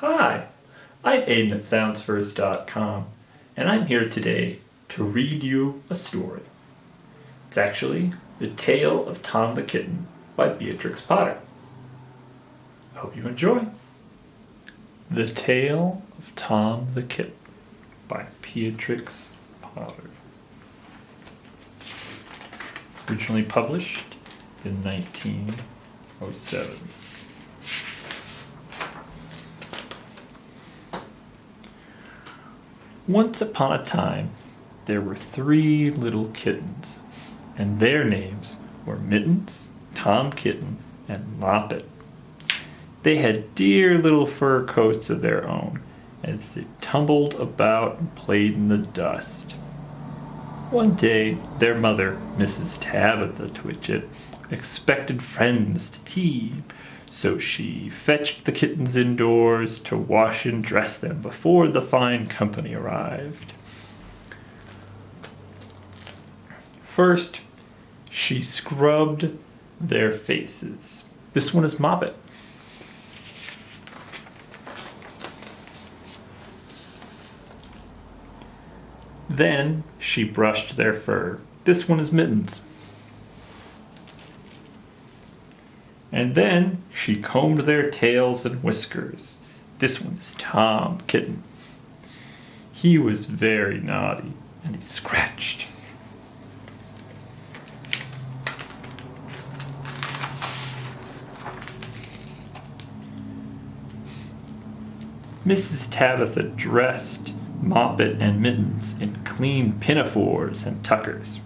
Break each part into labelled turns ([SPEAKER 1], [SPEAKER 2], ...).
[SPEAKER 1] Hi, I'm Aiden at soundsfirst.com, and I'm here today to read you a story. It's actually The Tale of Tom the Kitten by Beatrix Potter. I hope you enjoy. The Tale of Tom the Kitten by Beatrix Potter. Originally published in 1907. Once upon a time, there were 3 little kittens, and their names were Mittens, Tom Kitten, and Moppet. They had dear little fur coats of their own, as they tumbled about and played in the dust. One day, their mother, Mrs. Tabitha Twitchit, expected friends to tea, so she fetched the kittens indoors to wash and dress them before the fine company arrived. First, she scrubbed their faces. This one is Moppet. Then she brushed their fur. This one is Mittens. And then she combed their tails and whiskers. This one is Tom Kitten. He was very naughty, and he scratched. Mrs. Tabitha dressed Moppet and Mittens in clean pinafores and tuckers.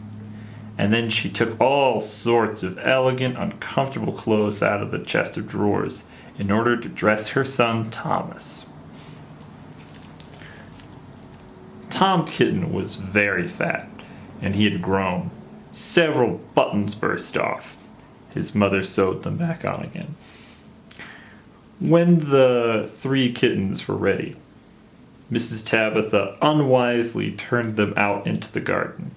[SPEAKER 1] And then she took all sorts of elegant, uncomfortable clothes out of the chest of drawers in order to dress her son Thomas. Tom Kitten was very fat, and he had grown. Several buttons burst off. His mother sewed them back on again. When the 3 kittens were ready, Mrs. Tabitha unwisely turned them out into the garden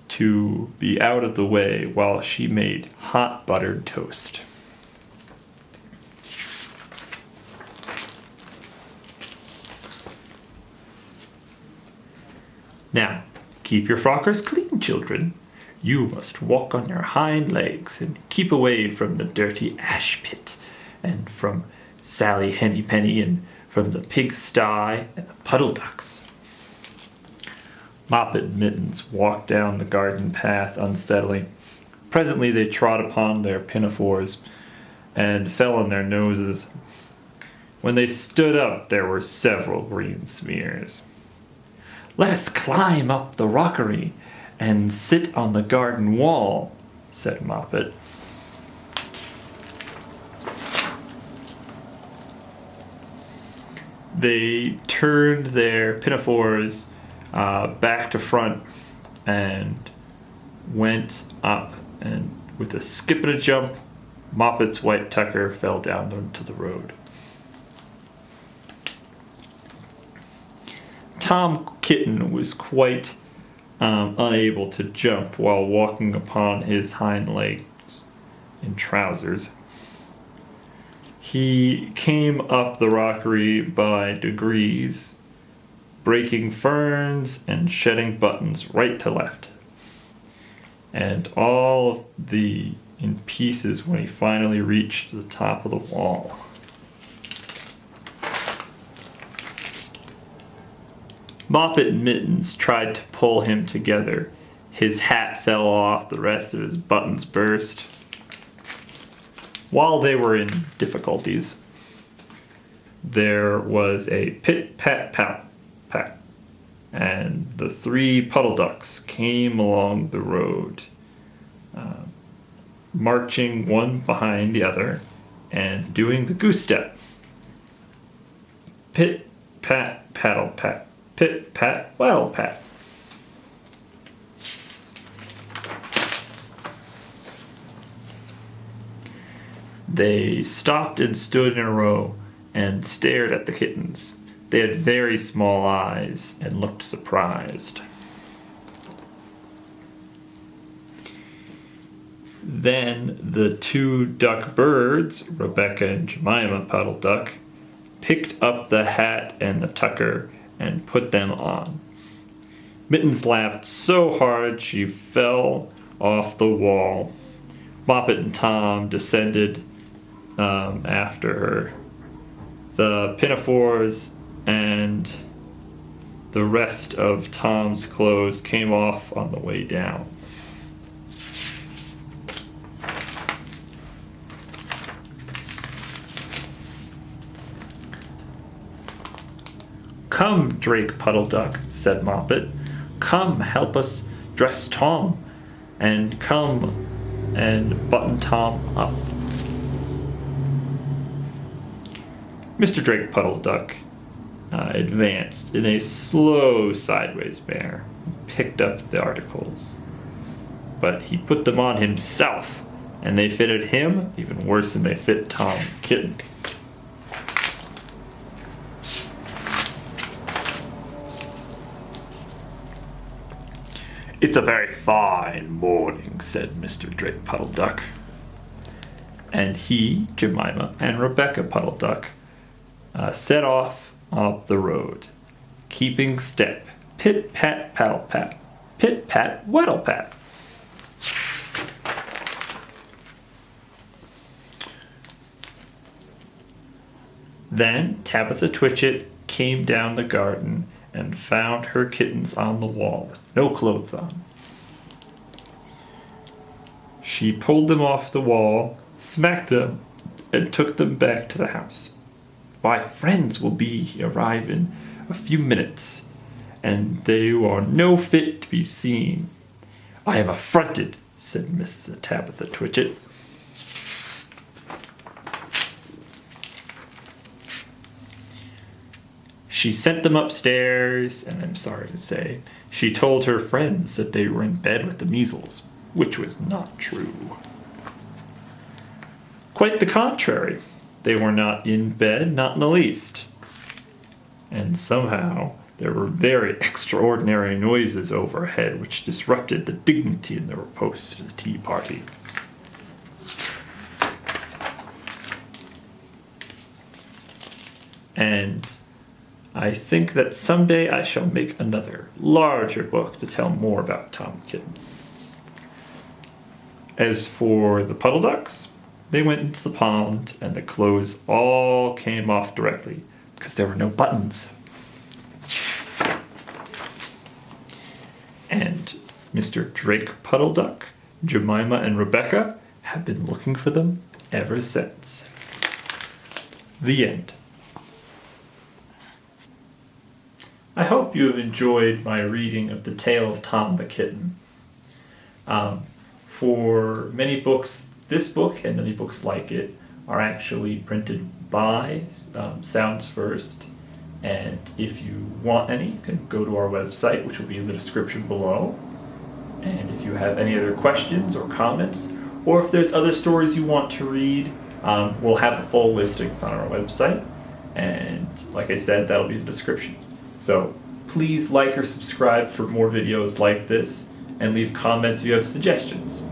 [SPEAKER 1] to be out of the way while she made hot buttered toast. Now, keep your frockers clean, children. You must walk on your hind legs and keep away from the dirty ash pit and from Sally Hennypenny and from the pigsty and the puddle ducks. Moppet and Mittens walked down the garden path unsteadily. Presently they trod upon their pinafores and fell on their noses. When they stood up, there were several green smears. "Let us climb up the rockery and sit on the garden wall," said Moppet. They turned their pinafores back to front and went up, and with a skip and a jump, Moppet's white tucker fell down into the road. Tom Kitten was quite unable to jump while walking upon his hind legs in trousers. He came up the rockery by degrees, breaking ferns and shedding buttons right to left, and all in pieces when he finally reached the top of the wall. Moppet and Mittens tried to pull him together. His hat fell off, the rest of his buttons burst. While they were in difficulties, there was a pit-pat-pat-pat, and the 3 puddle ducks came along the road, marching one behind the other and doing the goose step. Pit-pat-paddle-pat, pit-pat-waddle-pat. They stopped and stood in a row and stared at the kittens. They had very small eyes and looked surprised. Then the 2 duck birds, Rebecca and Jemima Puddle Duck, picked up the hat and the tucker and put them on. Mittens laughed so hard she fell off the wall. Moppet and Tom descended after her. The pinafores and the rest of Tom's clothes came off on the way down. "Come, Drake Puddle Duck," said Moppet. "Come help us dress Tom, and come and button Tom up." Mr. Drake Puddle Duck advanced in a slow sideways manner and picked up the articles. But he put them on himself, and they fitted him even worse than they fit Tom Kitten. "It's a very fine morning," said Mr. Drake Puddle Duck. And he, Jemima, and Rebecca Puddle Duck set off up the road, keeping step, pit-pat, paddle-pat, pit-pat, waddle-pat. Then Tabitha Twitchit came down the garden and found her kittens on the wall with no clothes on. She pulled them off the wall, smacked them, and took them back to the house. "My friends will be arrive in a few minutes, and they are no fit to be seen. I am affronted," said Mrs. Tabitha Twitchit. She sent them upstairs, and I'm sorry to say, she told her friends that they were in bed with the measles, which was not true. Quite the contrary. They were not in bed, not in the least. And somehow there were very extraordinary noises overhead which disrupted the dignity in the repose of the tea party. And I think that someday I shall make another, larger book to tell more about Tom Kitten. As for the puddle ducks, they went into the pond and the clothes all came off directly because there were no buttons. And Mr. Drake Puddle Duck, Jemima, and Rebecca have been looking for them ever since. The end. I hope you have enjoyed my reading of The Tale of Tom the Kitten. For many books, this book and many books like it are actually printed by Sounds First. And if you want any, you can go to our website, which will be in the description below. And if you have any other questions or comments, or if there's other stories you want to read, we'll have the full listings on our website. And like I said, that'll be in the description. So please like or subscribe for more videos like this, and leave comments if you have suggestions.